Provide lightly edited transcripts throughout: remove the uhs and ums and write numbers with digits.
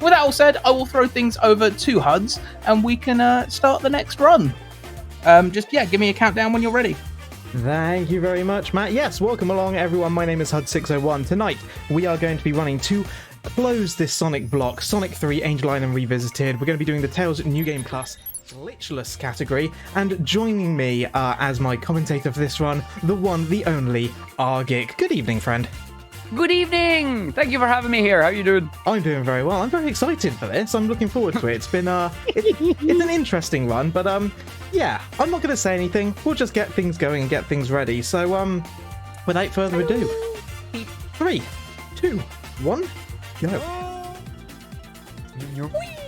With that all said, I will throw things over to Huds, and we can start the next run. Give me a countdown when you're ready. Thank you very much, Matt. Yes, welcome along, everyone. My name is Hud601. Tonight, we are going to be running to close this Sonic block, Sonic 3 Angel Island Revisited. We're going to be doing the Tales New Game Plus Glitchless category, and joining me as my commentator for this run, the one, the only, Argick. Good evening, friend. Good evening! Thank you for having me here. How are you doing? I'm doing very well. I'm very excited for this. I'm looking forward to it. It's been it's an interesting run, but yeah, I'm not going to say anything. We'll just get things going and get things ready. So without further ado, 3, 2, 1, go.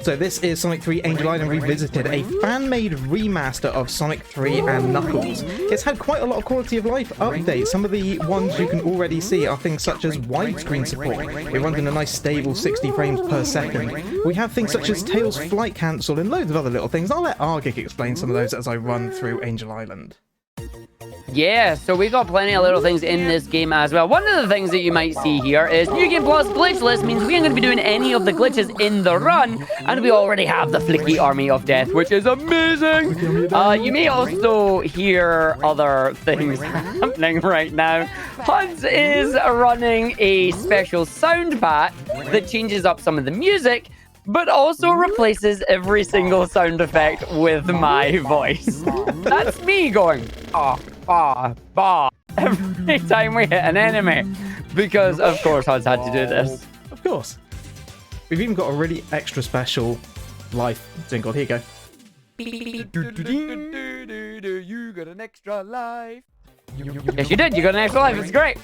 So this is Sonic 3 Angel Island Revisited, a fan-made remaster of Sonic 3 and Knuckles. It's had quite a lot of quality of life updates. Some of the ones you can already see are things such as widescreen support. It runs in a nice stable 60 frames per second. We have things such as Tails Flight Cancel and loads of other little things. I'll let Argick explain some of those as I run through Angel Island. Yeah, so we got plenty of little things in this game as well. One of the things that you might see here is New Game Plus Glitchless means we ain't going to be doing any of the glitches in the run, and we already have the Flicky Army of Death, which is amazing. You may also hear other things happening right now. Huds is running a special sound pack that changes up some of the music, but also replaces every single sound effect with my voice. That's me going, every time we hit an enemy. Because, of course, Huds had to do this. Of course. We've even got a really extra special life jingle. Here you go. You got an extra life. Yes, you did. You got an extra life. It's great.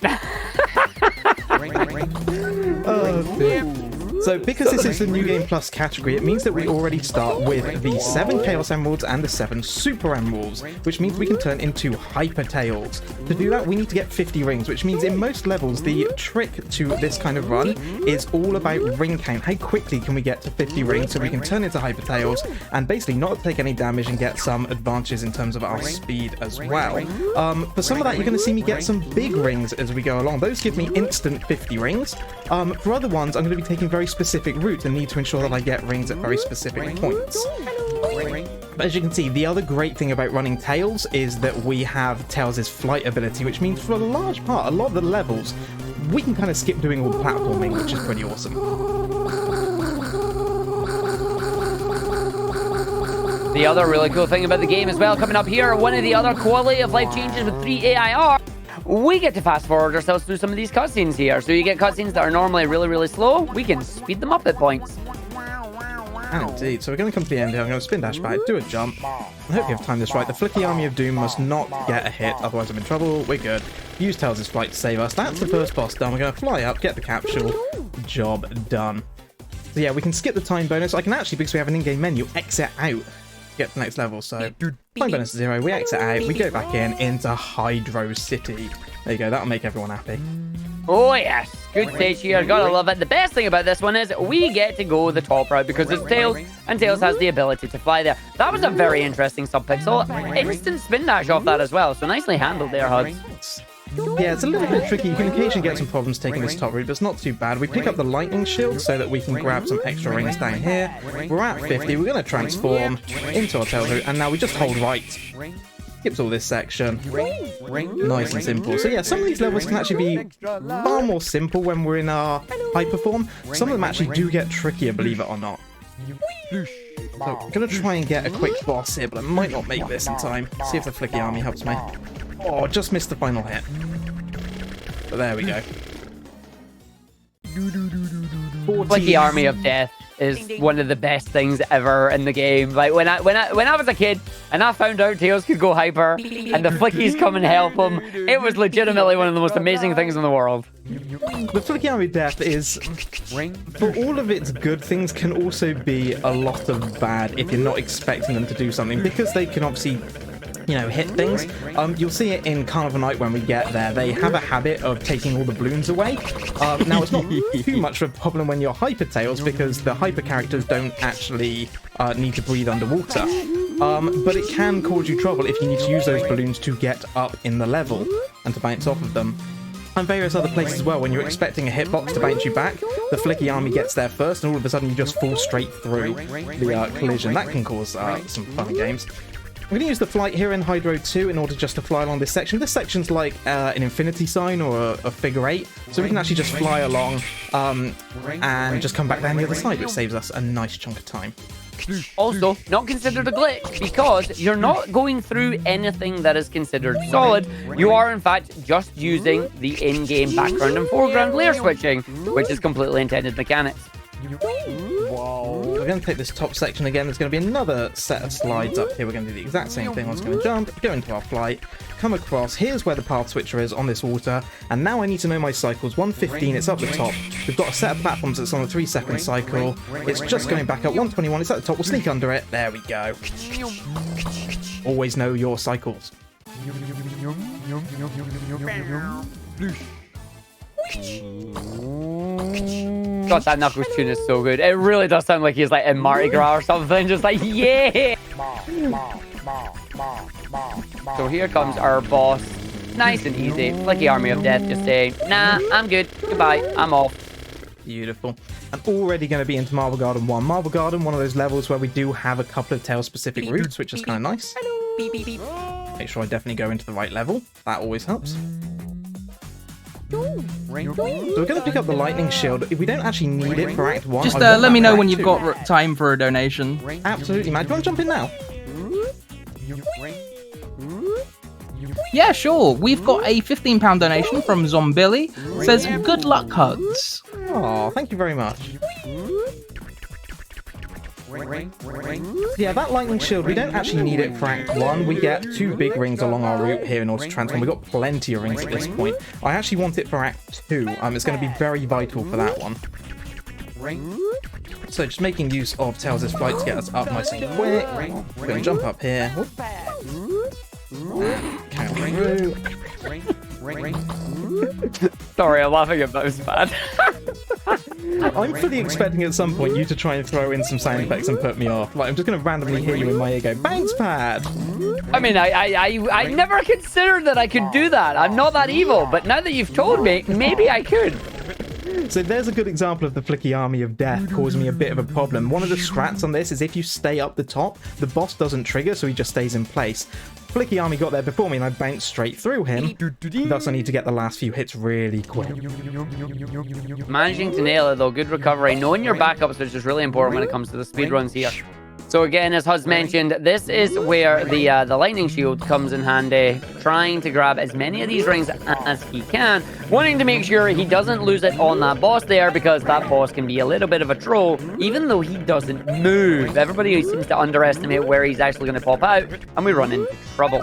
So, because this is the New Game Plus category, it means that we already start with the 7 Chaos Emeralds and the 7 Super Emeralds, which means we can turn into Hyper Tails. To do that, we need to get 50 rings, which means in most levels, the trick to this kind of run is all about ring count. How quickly can we get to 50 rings so we can turn into Hyper Tails and basically not take any damage and get some advantages in terms of our speed as well. For some of that, you're going to see me get some big rings as we go along. Those give me instant 50 rings. For other ones, I'm going to be taking very specific routes and need to ensure that I get rings at very specific points. But as you can see, the other great thing about running Tails is that we have Tails' flight ability, which means for a large part, a lot of the levels, we can kind of skip doing all the platforming, which is pretty awesome. The other really cool thing about the game as well, coming up here, one of the other quality of life changes with 3 AIR, we get to fast forward ourselves through some of these cutscenes here. So you get cutscenes that are normally really, really slow. We can speed them up at points. Indeed. So we're going to come to the end here. I'm going to spin dash back, do a jump. I hope you have timed this right. The Flicky Army of Doom must not get a hit, otherwise I'm in trouble. We're good. Use Tails' flight to save us. That's the first boss done. We're going to fly up, get the capsule. Job done. So yeah, we can skip the time bonus. I can actually, because we have an in-game menu, exit out. Get to the next level. So time bonus is 0, we exit out, we go back into Hydro City. There you go, that'll make everyone happy. Oh yes, good stage here, gotta love it. The best thing about this one is we get to go the top route because it's Tails, and Tails has the ability to fly there. That was a very interesting subpixel. Instant spin dash off that as well, so nicely handled there, Huds. Yeah, it's a little bit tricky. You can occasionally get some problems taking this top route, but it's not too bad. We pick up the lightning shield so that we can grab some extra rings down here. We're at 50. We're going to transform into our tail route, and now we just hold right. Skips all this section. Nice and simple. So yeah, some of these levels can actually be far more simple when we're in our hyper form. Some of them actually do get trickier, believe it or not. So I'm going to try and get a quick boss here, but I might not make this in time. See if the Flicky Army helps me. Oh, just missed the final hit. But there we go. Flicky Army of Death is one of the best things ever in the game. Like when I was a kid and I found out Tails could go hyper and the Flickies come and help him, it was legitimately one of the most amazing things in the world. The Flicky Army of Death is, for all of its good things, can also be a lot of bad if you're not expecting them to do something, because they can obviously, you know, hit things. You'll see it in Carnival Night when we get there. They have a habit of taking all the balloons away. Now, it's not too much of a problem when you're Hyper Tails, because the Hyper characters don't actually need to breathe underwater. But it can cause you trouble if you need to use those balloons to get up in the level and to bounce off of them. And various other places as well. When you're expecting a hitbox to bounce you back, the flicky army gets there first, and all of a sudden you just fall straight through the collision. That can cause some fun games. We're going to use the flight here in Hydro 2 in order just to fly along this section. This section's like an infinity sign or a figure 8, so we can actually just fly along and just come back down the other side, which saves us a nice chunk of time. Also, not considered a glitch because you're not going through anything that is considered solid. You are, in fact, just using the in-game background and foreground layer switching, which is completely intended mechanics. We're going to take this top section again. There's going to be another set of slides up here. We're going to do the exact same thing. I'm just going to jump, go into our flight, come across. Here's where the path switcher is on this water. And now I need to know my cycles. 115, it's up the top. We've got a set of platforms that's on a 3-second cycle. It's just going back up. 121, it's at the top. We'll sneak under it. There we go. Always know your cycles. God, that Knuckles tune is so good. It really does sound like he's like in Mardi Gras or something. Just like, yeah! So here comes our boss. Nice and easy. Like the Army of Death just saying, nah, I'm good. Goodbye. I'm off. Beautiful. I'm already going to be into Marble Garden 1. Marble Garden, one of those levels where we do have a couple of tail-specific routes, which is kind of nice. Make sure I definitely go into the right level. That always helps. So we're going to pick up the lightning shield. If we don't actually need it for Act 1... Just let me know when you've got time for a donation. Absolutely, man. Do you want to jump in now? Yeah, sure. We've got a £15 donation from Zombilly. Says, good luck, hugs. Oh, thank you very much. Yeah, that lightning shield, we don't actually need it for Act 1. We get 2 big rings along our route here in order to transform. We've got plenty of rings at this point. I actually want it for Act 2. It's going to be very vital for that one. So just making use of Tails' flight to get us up nice and quick. We're going to jump up here. Kangaroo. Sorry, I'm laughing at those, man. I'm fully expecting at some point you to try and throw in some sound effects and put me off. Like, I'm just going to randomly hear you in my ear go, bounce pad! I mean, I never considered that I could do that. I'm not that evil, but now that you've told me, maybe I could. So there's a good example of the flicky army of death causing me a bit of a problem. One of the strats on this is if you stay up the top, the boss doesn't trigger, so he just stays in place. Flicky army got there before me and I bounced straight through him. Thus I need to get the last few hits really quick. Managing to nail it though, good recovery. Knowing your backups is just really important when it comes to the speedruns here. So again, as Huz mentioned, this is where the lightning shield comes in handy, trying to grab as many of these rings as he can, wanting to make sure he doesn't lose it on that boss there, because that boss can be a little bit of a troll, even though he doesn't move. Everybody seems to underestimate where he's actually going to pop out, and we run into trouble.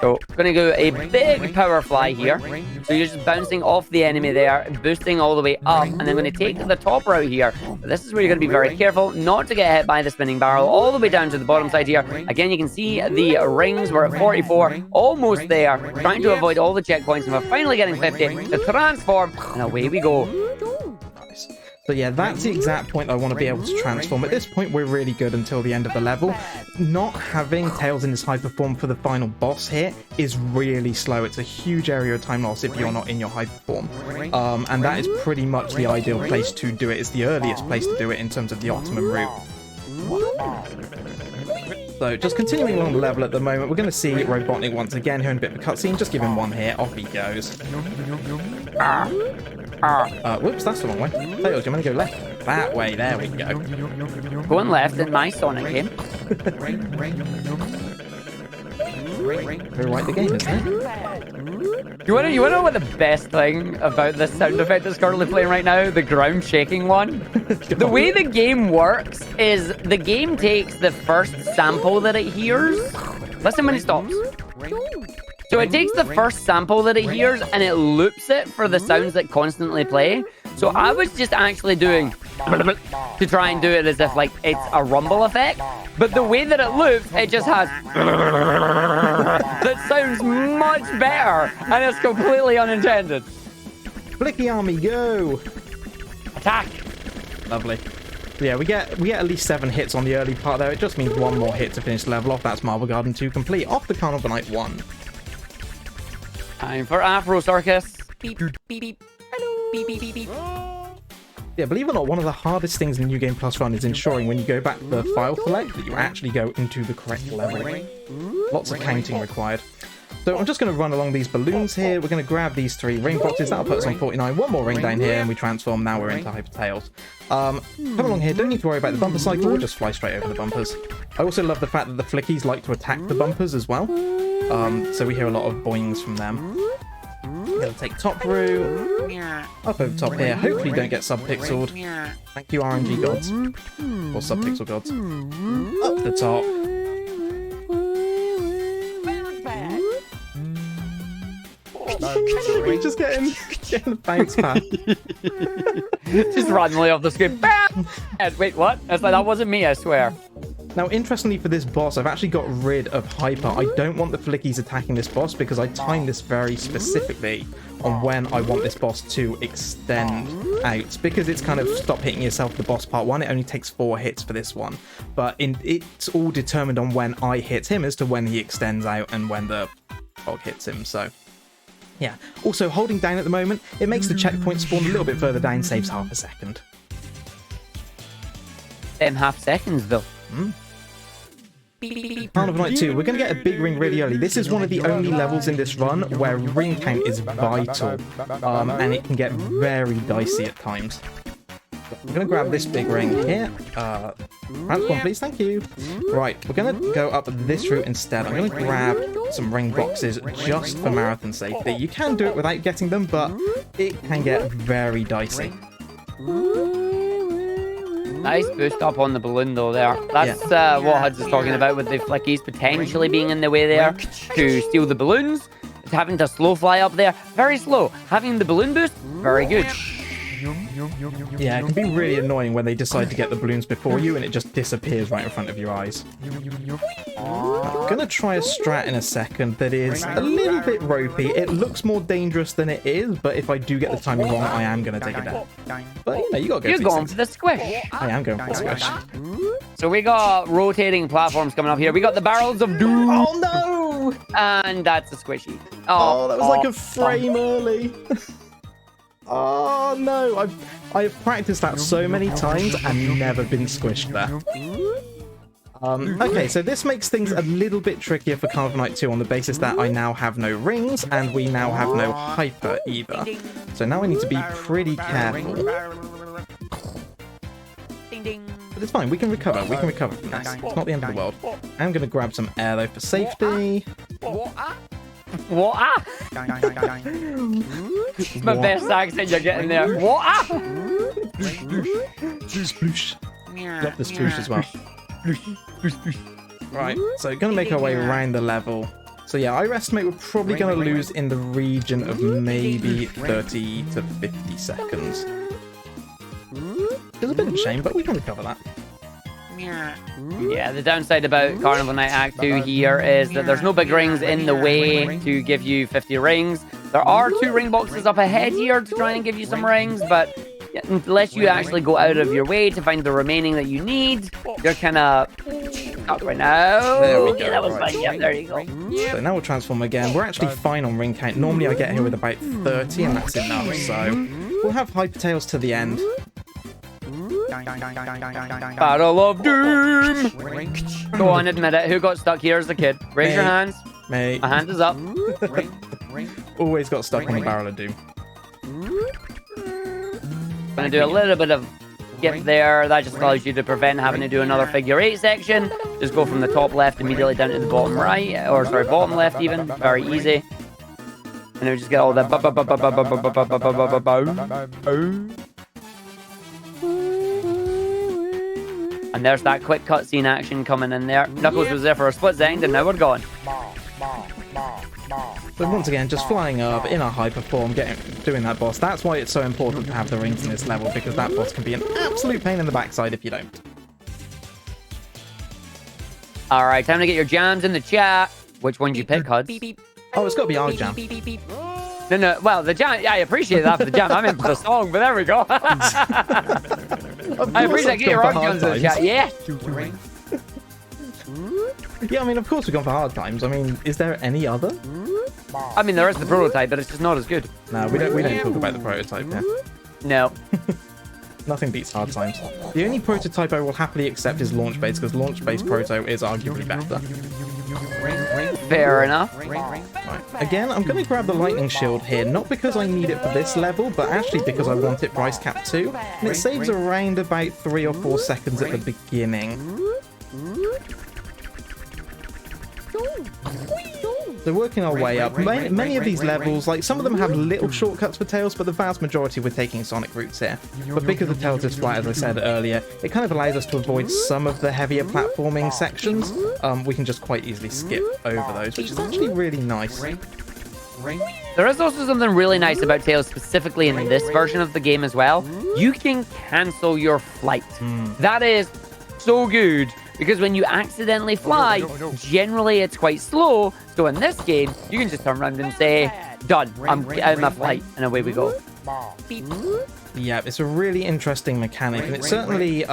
So, going to go a big power fly here. So you're just bouncing off the enemy there, boosting all the way up, and then going to take the top route here. But this is where you're going to be very careful not to get hit by the spinning barrel all the way down to the bottom side here. Again, you can see the rings. We're at 44, almost there, trying to avoid all the checkpoints, and we're finally getting 50 to transform, and away we go. Nice. So yeah, that's the exact point I want to be able to transform. At this point, we're really good until the end of the level. Not having Tails in his hyper form for the final boss here is really slow. It's a huge area of time loss if you're not in your hyper form. And that is pretty much the ideal place to do it. It's the earliest place to do it in terms of the optimum route. So just continuing along the level at the moment, we're going to see Robotnik once again here in a bit of a cutscene. Just give him one hit, off he goes. Whoops, that's the wrong way. Tails, you want to go left? That way, there we go. Going left in my Sonic game. Rewrite the game, isn't it? You wanna know what the best thing about this sound effect that's currently playing right now? The ground shaking one? The way the game works is the game takes the first sample that it hears. Listen when it stops. So it takes the first sample that it hears and it loops it for the sounds that constantly play. So I was just actually doing to try and do it as if like it's a rumble effect. But the way that it loops, it just has that sounds much better, and it's completely unintended. Flicky army, go! Attack! Lovely. So yeah, we get at least 7 hits on the early part there. It just means one more hit to finish the level off. That's Marble Garden 2 complete. Off the Carnival Night 1. Time for Afro Circus. Yeah, believe it or not, one of the hardest things in New Game Plus Run is ensuring when you go back to the file select that you actually go into the correct level. Lots of counting required. So I'm just going to run along these balloons here. We're going to grab these 3 ring boxes. That'll put us on 49. One more ring down here, and we transform. Now we're into Hypertails. Come along here. Don't need to worry about the bumper cycle. We'll just fly straight over the bumpers. I also love the fact that the flickies like to attack the bumpers as well. So we hear a lot of boings from them. We're going to take top route. Up over top here. Hopefully don't get subpixeled. Thank you, RNG gods. Or subpixel gods. Up the top. We're just getting the bounce pad. Just randomly off the screen. Bam! Wait, what? It's like, that wasn't me, I swear. Now, interestingly for this boss, I've actually got rid of Hyper. I don't want the flickies attacking this boss because I timed this very specifically on when I want this boss to extend out. Because it's kind of stop hitting yourself the boss part 1, it only takes 4 hits for this one. But it's all determined on when I hit him as to when he extends out and when the fog hits him, so... yeah. Also, holding down at the moment, it makes the checkpoint spawn a little bit further down, saves half a second. Them half seconds, though. Carnival Night 2, we're going to get a big ring really early. This is one of the only levels in this run where ring count is vital, and it can get very dicey at times. We're going to grab this big ring here. Transform, please, thank you. Right, we're going to go up this route instead. I'm going to grab some ring boxes just for marathon safety. You can do it without getting them, but it can get very dicey. Nice boost up on the balloon, though, there. That's what Huds is talking about with the flickies potentially being in the way there to steal the balloons. It's having to slow fly up there. Very slow. Having the balloon boost, very good. Yeah, it can be really annoying when they decide to get the balloons before you and it just disappears right in front of your eyes. I'm going to try a strat in a second that is a little bit ropey. It looks more dangerous than it is, but if I do get the timing wrong, I am going to take it down. But, you know, you got to go. You're going for the squish. I am going for the squish. So we got rotating platforms coming up here. We got the barrels of doom. Oh, no! And that's a squishy. Oh, that was like a frame early. Oh no, I have practiced that so many times and never been squished there. Okay, so this makes things a little bit trickier for Carnival Night 2 on the basis that I now have no rings and we now have no hyper either. So now I need to be pretty careful. But it's fine, we can recover from this. It's not the end of the world. I'm going to grab some air though for safety. What? It's my best accent you're getting there. What? Sploosh. Love the sploosh as well. Right, so gonna make our way around the level. So yeah, I estimate we're probably gonna lose in the region of maybe 30 to 50 seconds. It's a bit of a shame, but we can recover that. Yeah, the downside about Carnival Night Act 2 here is that there's no big rings in the way to give you 50 rings. There are 2 ring boxes up ahead here to try and give you some rings, but unless you actually go out of your way to find the remaining that you need, you're kind of stuck right now. There we go. Yeah, that was fine. Yeah, there you go. So now we'll transform again. We're actually fine on ring count. Normally I get here with about 30 and that's enough, so we'll have Hypertails to the end. Battle of Doom! Go on, admit it. Who got stuck here as a kid? Raise your hands. Mate. My hand is up. Always got stuck on the barrel of Doom. Gonna do a little bit of skip there. That just allows you to prevent having to do another figure 8 section. Just go from the top left immediately down to the bottom right, or sorry, bottom left even. Very easy. And then we just get all that. And there's that quick cutscene action coming in there. Knuckles was there for a split second, and now we're gone. So once again, just flying up in a hyper form, doing that boss. That's why it's so important to have the rings in this level, because that boss can be an absolute pain in the backside if you don't. Alright, time to get your jams in the chat. Which one did you pick, Huds? Oh, it's got to be our jam. No, well, the jam, yeah, I appreciate that for the jam. I meant for the song, but there we go. I appreciate getting your jams in the chat, yeah. Yeah, I mean, of course we've gone for hard times. I mean, is there any other? I mean, there is the prototype, but it's just not as good. No, we don't talk about the prototype here. No. Nothing beats hard times. The only prototype I will happily accept is launch-based, because launch-based proto is arguably better. Fair enough. Right. Again, I'm going to grab the lightning shield here, not because I need it for this level, but actually because I want it for Ice Cap 2, and it saves around about 3 or 4 seconds at the beginning. So working our way up, many of these levels, like some of them have little shortcuts for Tails, but the vast majority we're taking Sonic routes here. But because the Tails is flat, as I said earlier, it kind of allows us to avoid some of the heavier platforming sections. We can just quite easily skip over those, which is actually really nice. There is also something really nice about Tails, specifically in this version of the game as well. You can cancel your flight. That is so good. Because when you accidentally fly, generally it's quite slow. So in this game, you can just turn around and say, done, I'm out of my flight, and away we go. Yeah, it's a really interesting mechanic, and it certainly,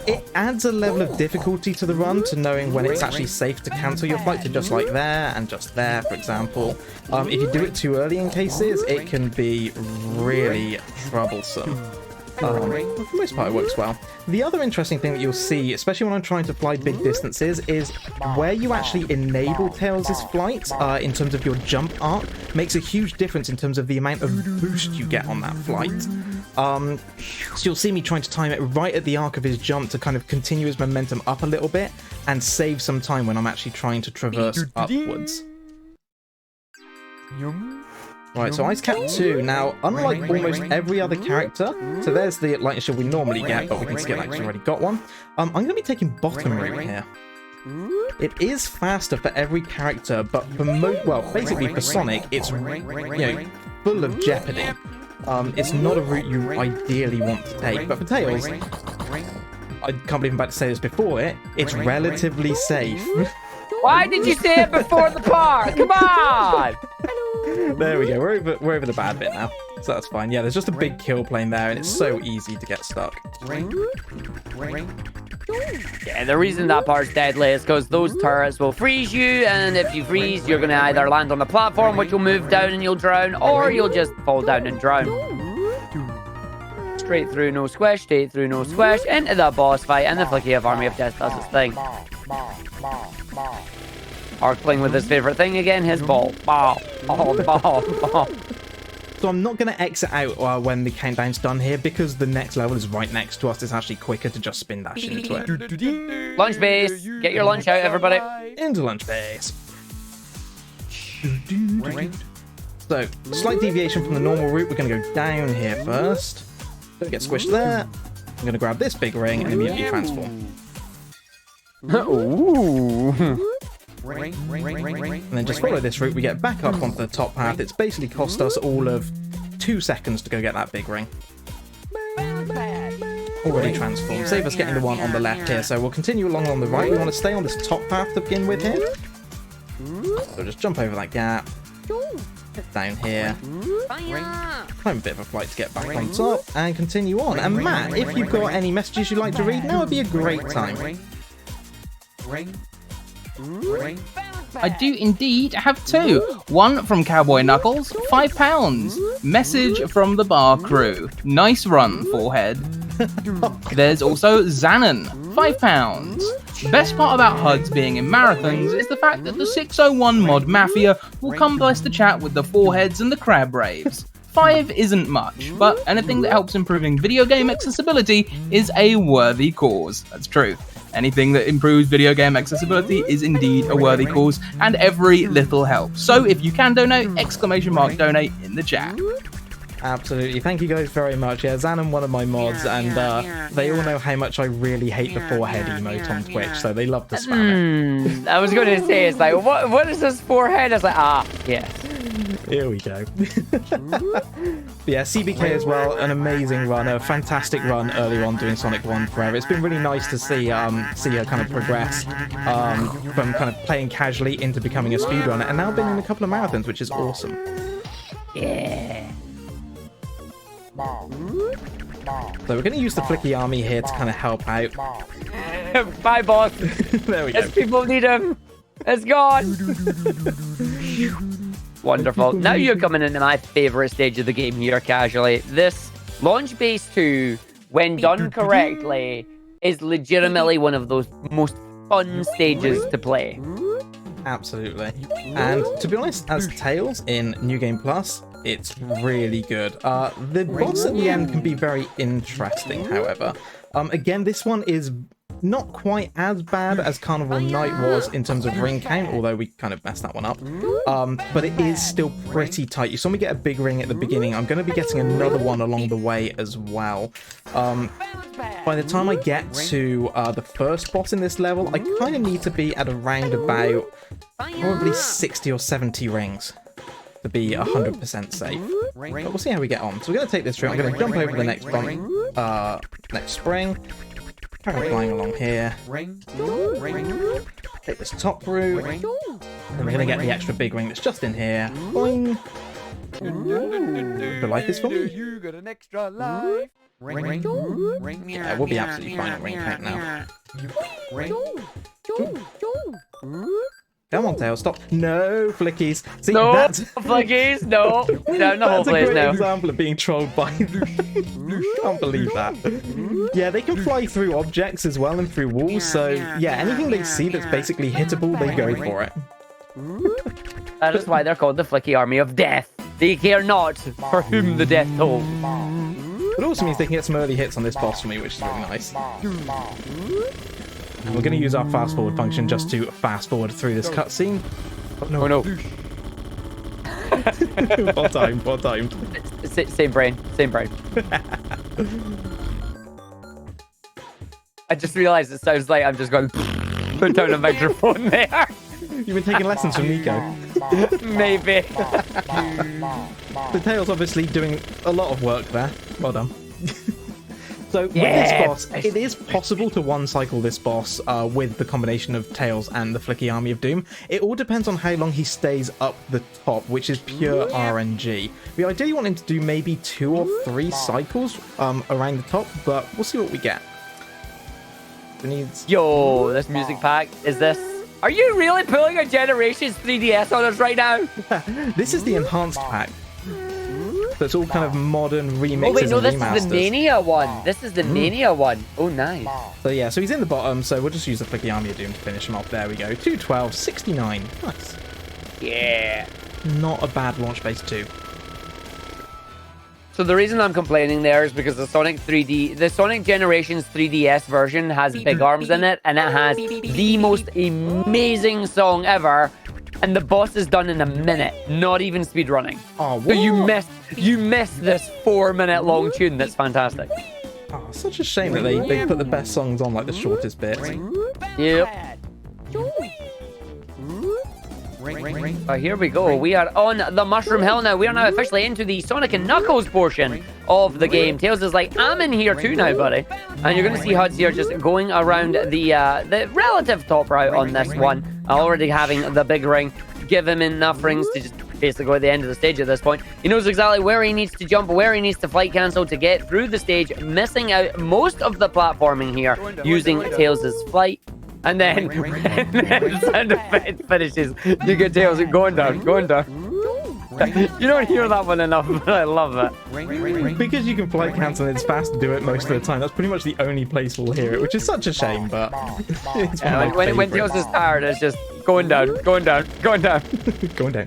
it adds a level of difficulty to the run, to knowing when it's actually safe to cancel your flight, to just like there and just there, for example. If you do it too early in cases, it can be really troublesome. For the most part, it works well. The other interesting thing that you'll see, especially when I'm trying to fly big distances, is where you actually enable Tails' flight in terms of your jump arc makes a huge difference in terms of the amount of boost you get on that flight. So you'll see me trying to time it right at the arc of his jump to kind of continue his momentum up a little bit and save some time when I'm actually trying to traverse upwards. Right, so Ice Cap 2. Now, unlike almost every other character, so there's the lightning shield we normally get, but we can skip that because we already got one. I'm going to be taking bottom route here. It is faster for every character, but for basically for Sonic, it's full of jeopardy. It's not a route you ideally want to take, but for Tails, I can't believe I'm about to say this before it's relatively safe. Why did you say it before the part? Come on! There we go. We're over the bad bit now, so that's fine. Yeah, there's just a big kill plane there, and it's so easy to get stuck. Yeah, the reason that part's deadly is because those turrets will freeze you, and if you freeze, you're going to either land on the platform, which will move down and you'll drown, or you'll just fall down and drown. Straight through, no squish, straight through, no squish, into the boss fight, and the Flicky of Army of Death does its thing. Ark playing with his favorite thing again, his ball. Ball, ball, ball, ball. So I'm not going to exit out when the countdown's done here, because the next level is right next to us. It's actually quicker to just spin dash into it. Lunch base. Get your lunch out, everybody. Into lunch base. So, slight deviation from the normal route. We're going to go down here first. Don't get squished there. I'm going to grab this big ring and immediately transform. Ooh. And then just follow this route. We get back up onto the top path. It's basically cost us all of 2 seconds to go get that big ring. Already transformed. Save us getting the one on the left here. So we'll continue along on the right. We want to stay on this top path to begin with here. So just jump over that gap. Down here. Climb a bit of a flight to get back on top. And continue on. And Matt, if you've got any messages you'd like to read, now would be a great time. I do indeed have 2. One from Cowboy Knuckles, £5. Message from the bar crew. Nice run, forehead. There's also Xanon, £5. Best part about HUDs being in marathons is the fact that the 601 mod Mafia will come bless the chat with the foreheads and the crab raves. 5 isn't much, but anything that helps improving video game accessibility is a worthy cause. That's true. Anything that improves video game accessibility is indeed a worthy cause, and every little helps. So if you can donate, !donate in the chat. Absolutely. Thank you guys very much. Yeah, Xanon, one of my mods, and they all know how much I really hate the forehead emote on Twitch, so they love to spam it. I was going to say, it's like, what is this forehead? I was like, yes. Here we go. Yeah, CBK as well, an amazing runner, fantastic run early on doing Sonic 1 forever. It's been really nice to see her kind of progress from kind of playing casually into becoming a speedrunner, and now been in a couple of marathons, which is awesome. Yeah. So we're going to use the Flicky Army here to kind of help out. Bye, boss. There we go. Yes, people need him. It's gone. Wonderful. Now you're coming into my favorite stage of the game here, casually. This launch base 2, when done correctly, is legitimately one of those most fun stages to play. Absolutely. And to be honest, as Tails in New Game Plus, it's really good. The boss at the end can be very interesting, however. Again, this one is not quite as bad as Carnival Night was in terms of ring count, although we kind of messed that one up. But it is still pretty tight. You saw me get a big ring at the beginning. I'm going to be getting another one along the way as well. By the time I get to the first boss in this level, I kind of need to be at around about probably 60 or 70 rings to be 100% safe. But we'll see how we get on. So we're going to take this route. I'm going to jump over the next bump, next spring. Carry on flying along here. Take this top route. And we're going to get the extra big ring that's just in here. Boing. The life is for me. You got an extra life. Yeah, we'll be absolutely fine at ring count now. Come on, Tails, stop. No, Flickies. See, No, that's... Flickies, no. Down the whole That's a place great now. example of being trolled by Can't believe that. Yeah, they can fly through objects as well and through walls, so yeah, anything they see that's basically hittable, they go for it. That is why they're called the Flicky Army of Death. They care not for whom the death tolls. It also means they can get some early hits on this boss for me, which is really nice. And we're going to use our fast forward function just to fast forward through this cutscene. Oh no. Well timed, well timed. Same brain. I just realized it sounds like I'm just going put down a microphone there. You've been taking lessons from Nico. Maybe. The Tails obviously doing a lot of work there. Well done. So with Yeah. this boss, it is possible to one-cycle this boss with the combination of Tails and the Flicky Army of Doom. It all depends on how long he stays up the top, which is pure RNG. We ideally want him to do maybe 2 or 3 cycles around the top, but we'll see what we get. We need... Yo, this music pack is this. Are you really pulling a Generations 3DS on us right now? This is the enhanced pack. So it's all kind of modern remixes Oh wait, no, and this remasters. is the Mania one. This is the Mania one. Oh, nice. So yeah, so he's in the bottom, so we'll just use the Flicky Army of Doom to finish him off. There we go. 212, 69. Nice. Yeah. Not a bad launch base 2. So the reason I'm complaining there is because the Sonic Generations 3DS version has big arms in it, and it has the most amazing song ever. And the boss is done in a minute, not even speedrunning. Oh, So you what? missed this 4-minute long tune that's fantastic. Oh, such a shame that they put the best songs on like the shortest bits. Yep. Here we go. We are on the Mushroom Hill now. We are now officially into the Sonic and Knuckles portion of the game. Tails is like, I'm in here too now, buddy. And you're going to see Huds here just going around the relative top route on this one. Already having the big ring. Give him enough rings to just basically go at the end of the stage at this point. He knows exactly where he needs to jump, where he needs to flight cancel to get through the stage, missing out most of the platforming here using Tails' flight. And then when the sound effect finishes, you get Tails going down. You don't hear that one enough, but I love it. Because you can flight cancel and it's fast to do it most of the time, that's pretty much the only place we'll hear it, which is such a shame, but it's Yeah, when Tails is tired, it's just going down. going down.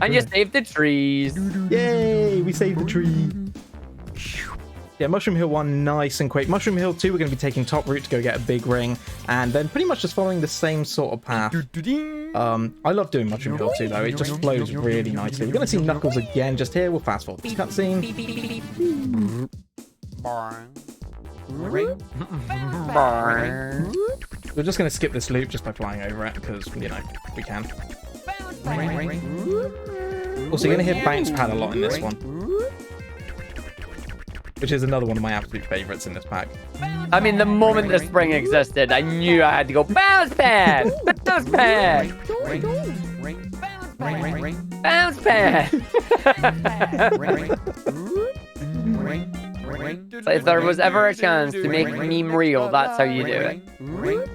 And you save the trees. Yay, we saved the tree. Yeah, Mushroom Hill 1, nice and quick. Mushroom Hill 2, we're going to be taking top route to go get a big ring, and then pretty much just following the same sort of path. I love doing Mushroom Hill 2, though. It just flows really nicely. We're going to see Knuckles again just here. We'll fast forward this cutscene. We're just going to skip this loop just by flying over it, because, you know, we can. Also, you're going to hear Bounce Pad a lot in this one, which is another one of my absolute favorites in this pack. I mean, the moment the spring existed, I knew I had to go bounce pad, bounce pad, bounce pad. So if there was ever a chance to make meme real, that's how you do it. We're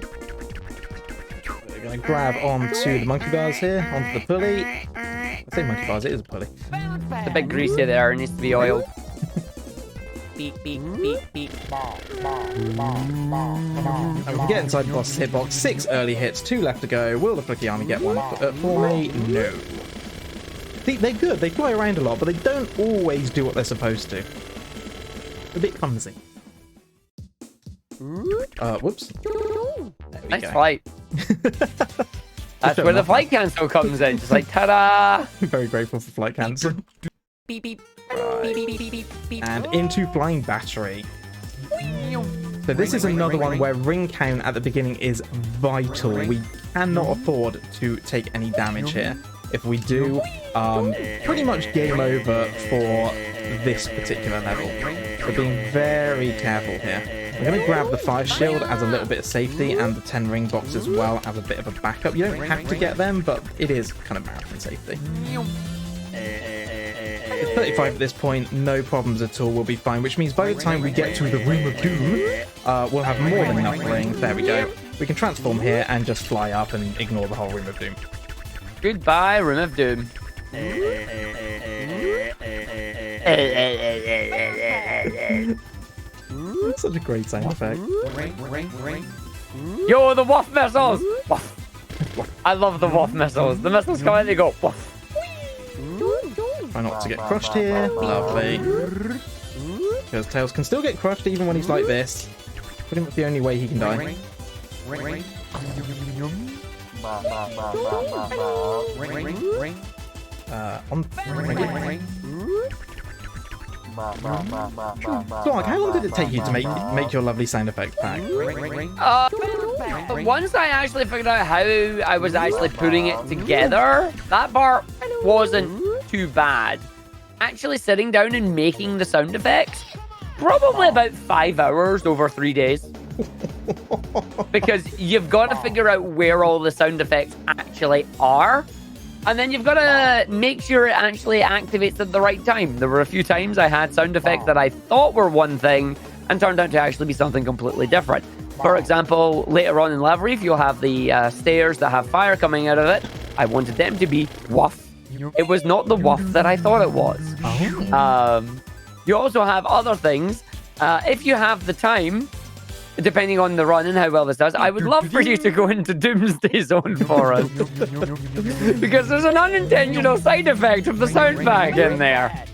going to grab onto the monkey bars here, onto the pulley. I say monkey bars, it is a pulley. It's a bit greasy there. It needs to be oiled. Beep, beep, beep, beep. And we can get inside the boss's hitbox. 6 early hits, 2 left to go. Will the Flicky Army get one for me? No. They're good. They fly around a lot, but they don't always do what they're supposed to. A bit clumsy. Whoops. Nice flight. That's where the flight cancel comes in. Just like, ta-da! Very grateful for flight cancel. Beep, beep. Right. Beep, beep, beep, beep, beep. And into Flying Battery. So this is another one where ring count at the beginning is vital. We cannot afford to take any damage here. If we do, pretty much game over for this particular level. So being very careful here. I'm going to grab the fire shield as a little bit of safety and the 10 ring box as well as a bit of a backup. You don't have to get them, but it is kind of marathon safety. It's 35 at this point, no problems at all, we'll be fine, which means by the time we get to the Room of Doom, we'll have more than enough rings. There we go. We can transform here and just fly up and ignore the whole Room of Doom. Goodbye, Room of Doom. Such a great sound effect. Yo, the waff missiles! Waff. I love the waff missiles. The missiles come out and they go waff. Try not to get crushed here. Lovely. Because Tails can still get crushed even when he's like this. Pretty much the only way he can die. Clark, how long did it take you to make your lovely sound effect pack? Once I actually figured out how I was actually putting it together, that part wasn't too bad. Actually sitting down and making the sound effects, probably about 5 hours over 3 days. Because you've got to figure out where all the sound effects actually are. And then you've got to make sure it actually activates at the right time. There were a few times I had sound effects that I thought were one thing and turned out to actually be something completely different. For example, later on in Lava Reef, you'll have the stairs that have fire coming out of it. I wanted them to be woof. It was not the woof that I thought it was. You also have other things. If you have the time, depending on the run and how well this does, I would love for you to go into Doomsday Zone for us. Because there's an unintentional side effect of the sound pack in there.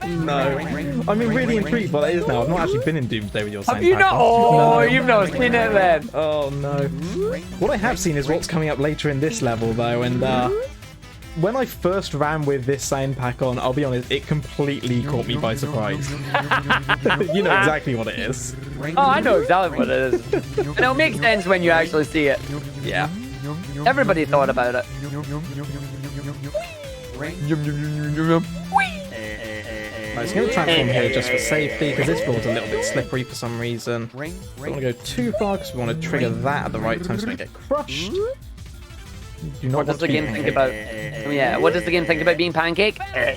No. I'm really intrigued what that is now. I've not actually been in Doomsday with your sound pack. Have you not? Oh, no. you've not seen it then. Oh, no. What I have seen is what's coming up later in this level, though, and when I first ran with this sound pack on, I'll be honest, it completely caught me by surprise. You know exactly what it is. Oh, I know exactly what it is. And it'll make sense when you actually see it. Yeah. Everybody thought about it. Right, so I'm going to transform here just for safety, because this floor's a little bit slippery for some reason. Don't want to go too far, because we want to trigger that at the right time so we don't get crushed. What does the game think about? Yeah, what does the game think about being pancake? There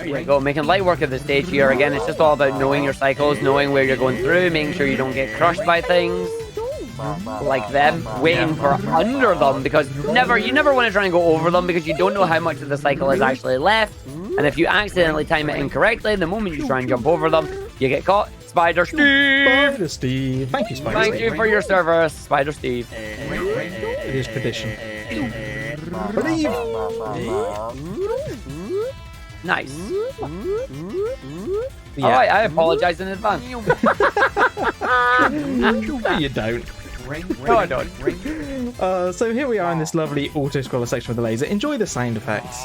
you go, making light work of the stage here. Again, it's just all about knowing your cycles, knowing where you're going through, making sure you don't get crushed by things like them, waiting for under them, because you never want to try and go over them, because you don't know how much of the cycle is actually left. And if you accidentally time it incorrectly, the moment you try and jump over them, you get caught. Spider Steve! Spider Steve! Thank you, Spider Steve. Thank you for your service, Spider Steve. It is tradition. Believe! Nice. Yeah. Alright, I apologize in advance. No, you don't. No, I don't. So here we are in this lovely auto-scroller section with the laser. Enjoy the sound effects.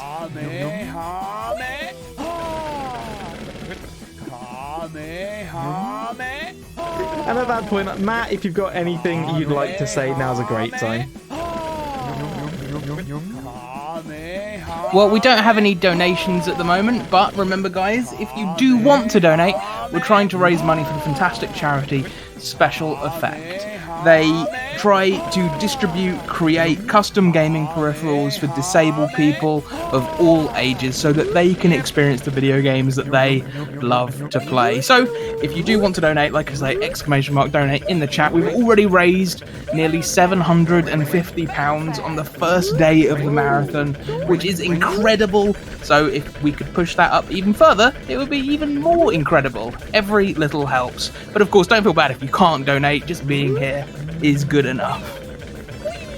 And at that point, Matt, if you've got anything you'd like to say, now's a great time. Well, we don't have any donations at the moment, but remember, guys, if you do want to donate, we're trying to raise money for the fantastic charity Special Effect. They try to distribute, create custom gaming peripherals for disabled people of all ages so that they can experience the video games that they love to play. So if you do want to donate, like I say, !donate in the chat. We've already raised nearly £750 on the first day of the marathon, which is incredible. So if we could push that up even further, it would be even more incredible. Every little helps. But of course, don't feel bad if you can't donate. Just being here is good enough.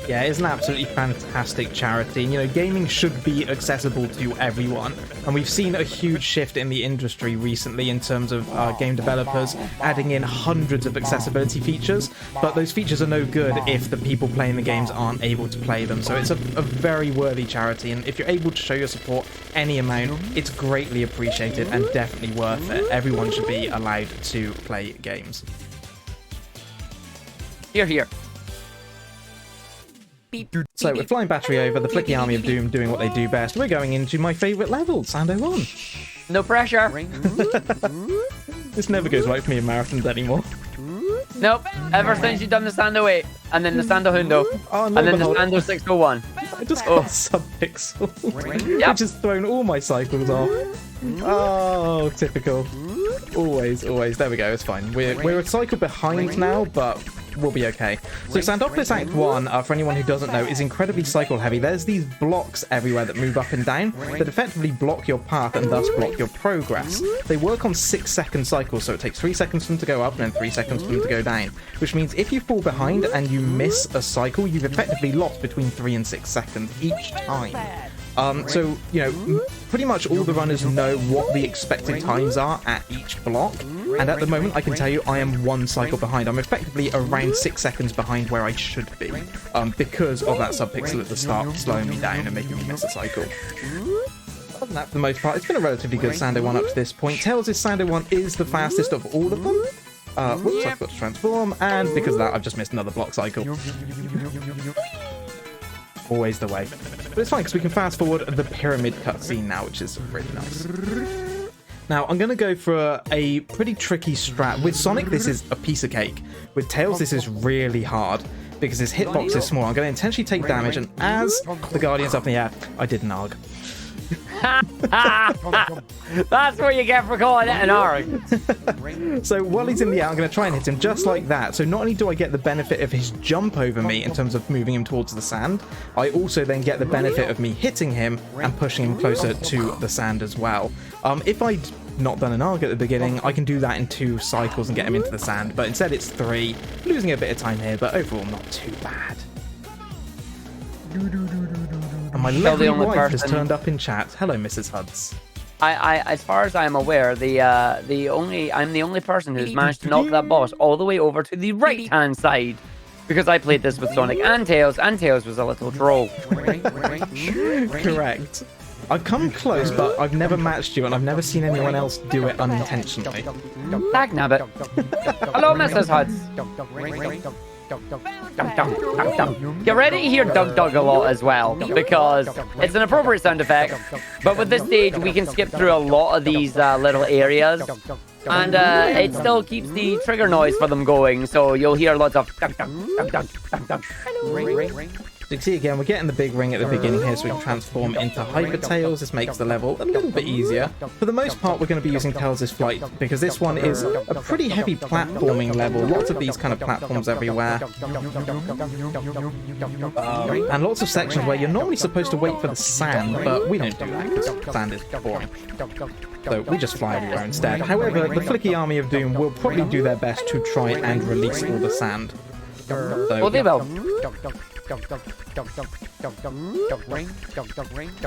Yeah, it's an absolutely fantastic charity. You know, gaming should be accessible to everyone. And we've seen a huge shift in the industry recently in terms of game developers adding in hundreds of accessibility features. But those features are no good if the people playing the games aren't able to play them. So it's a very worthy charity. And if you're able to show your support any amount, it's greatly appreciated and definitely worth it. Everyone should be allowed to play games. Here, here. So we're flying battery over, the Flicky Army of Doom doing what they do best. We're going into my favourite level, Sando 1. No pressure. This never goes right for me in marathons anymore. Nope. Ever since you've done the Sando 8, and then the Sando Hundo, Oh, and then the Sando 601. I just got sub-pixel, Yep. which has thrown all my cycles off. Oh, typical. Always. There we go, it's fine. We're a cycle behind now, but we'll be okay. So Sandopolis Act 1, for anyone who doesn't know, is incredibly cycle heavy. There's these blocks everywhere that move up and down that effectively block your path and thus block your progress. They work on 6-second cycles, so it takes 3 seconds for them to go up and then 3 seconds for them to go down, which means if you fall behind and you miss a cycle, you've effectively lost between 3 and 6 seconds each time. So, you know, pretty much all the runners know what the expected times are at each block, and at the moment I can tell you I am 1 cycle behind. I'm effectively around 6 seconds behind where I should be, because of that sub-pixel at the start slowing me down and making me miss a cycle. Other than that, for the most part, it's been a relatively good Sando 1 up to this point. Tails' Sando 1 is the fastest of all of them. Whoops, I've got to transform, and because of that I've just missed another block cycle. Always the way. But it's fine because we can fast forward the pyramid cutscene now, which is really nice. Now, I'm going to go for a pretty tricky strat. With Sonic, this is a piece of cake. With Tails, this is really hard because his hitbox is small. I'm going to intentionally take damage, and as the Guardian's up in the air, I did an Arg. That's what you get for calling it an Arg. So while he's in the air, I'm going to try and hit him just like that. So not only do I get the benefit of his jump over me in terms of moving him towards the sand, I also then get the benefit of me hitting him and pushing him closer to the sand as well. If I'd not done an Arg at the beginning, I can do that in 2 cycles and get him into the sand, but instead it's 3. Losing a bit of time here, but overall not too bad. And my lovely wife has turned up in chat. Hello, Mrs. Huds. As far as I'm aware, I'm the only person who's managed to knock that boss all the way over to the right-hand side, because I played this with Sonic and Tails was a little troll. Correct. I've come close, but I've never matched you, and I've never seen anyone else do it unintentionally. Dagnabbit. Hello, Mrs. Huds. Get ready to hear Dug Dug a lot as well, because it's an appropriate sound effect, but with this stage we can skip through a lot of these little areas, and it still keeps the trigger noise for them going, so you'll hear lots of dug dug dug dug dug dug. So you can see again, we're getting the big ring at the beginning here so we can transform into Hyper Tails. This makes the level a little bit easier. For the most part, we're going to be using Tails' flight because this one is a pretty heavy platforming level. Lots of these kind of platforms everywhere. And lots of sections where you're normally supposed to wait for the sand, but we don't do that because sand is boring. So we just fly everywhere instead. However, the Flicky Army of Doom will probably do their best to try and release all the sand. So, Well, they will.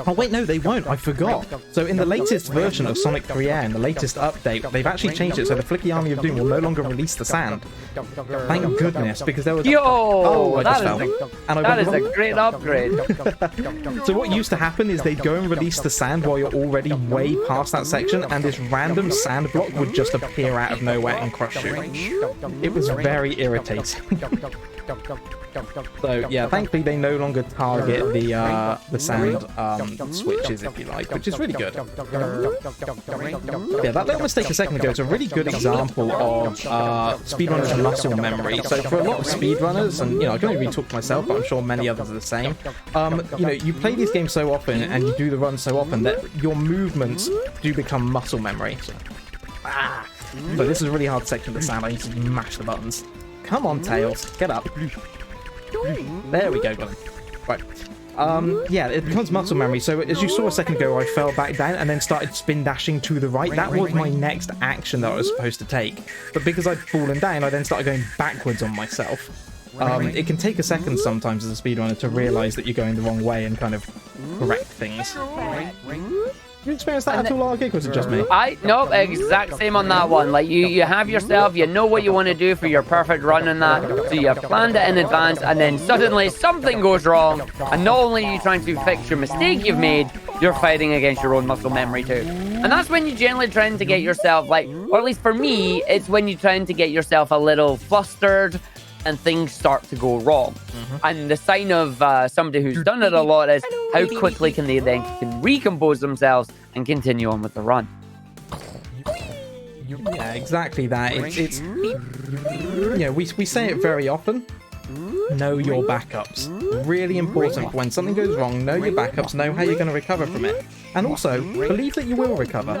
Oh wait, no, they won't. I forgot. So in the latest version of Sonic 3Air, in the latest update, they've actually changed it so the Flicky Army of Doom will no longer release the sand. Thank goodness, because there was... I just fell. That is a great upgrade. So what used to happen is they'd go and release the sand while you're already way past that section, and this random sand block would just appear out of nowhere and crush you. It was very irritating. So yeah, thankfully they no longer target the sand switches, if you like, which is really good. Yeah, that little mistake a second ago is a really good example of speedrunners' muscle memory. So for a lot of speedrunners, and I can only really talk to myself, but I'm sure many others are the same. You play these games so often and you do the runs so often that your movements do become muscle memory. So this is a really hard section of the sand. I need to mash the buttons. Come on, Tails, get up. There we go, got him. Right. Yeah, it becomes muscle memory. So as you saw a second ago, I fell back down and then started spin dashing to the right. That was my next action that I was supposed to take. But because I'd fallen down, I then started going backwards on myself. It can take a second sometimes as a speedrunner to realise that you're going the wrong way and kind of correct things. You experienced that at all, Argick, or was it just me? Nope, exact same on that one. Like, you have yourself, you know what you want to do for your perfect run in that, so you have planned it in advance, and then suddenly something goes wrong, and not only are you trying to fix your mistake you've made, you're fighting against your own muscle memory too. And that's when you generally trying to get yourself, like, or at least for me, it's when you're trying to get yourself a little flustered, and things start to go wrong. And the sign of somebody who's done it a lot is how quickly can they then recompose themselves and continue on with the run. Yeah, exactly that. It's we say it very often. Know your backups. Really important. When something goes wrong, know your backups, know how you're going to recover from it. And also, believe that you will recover.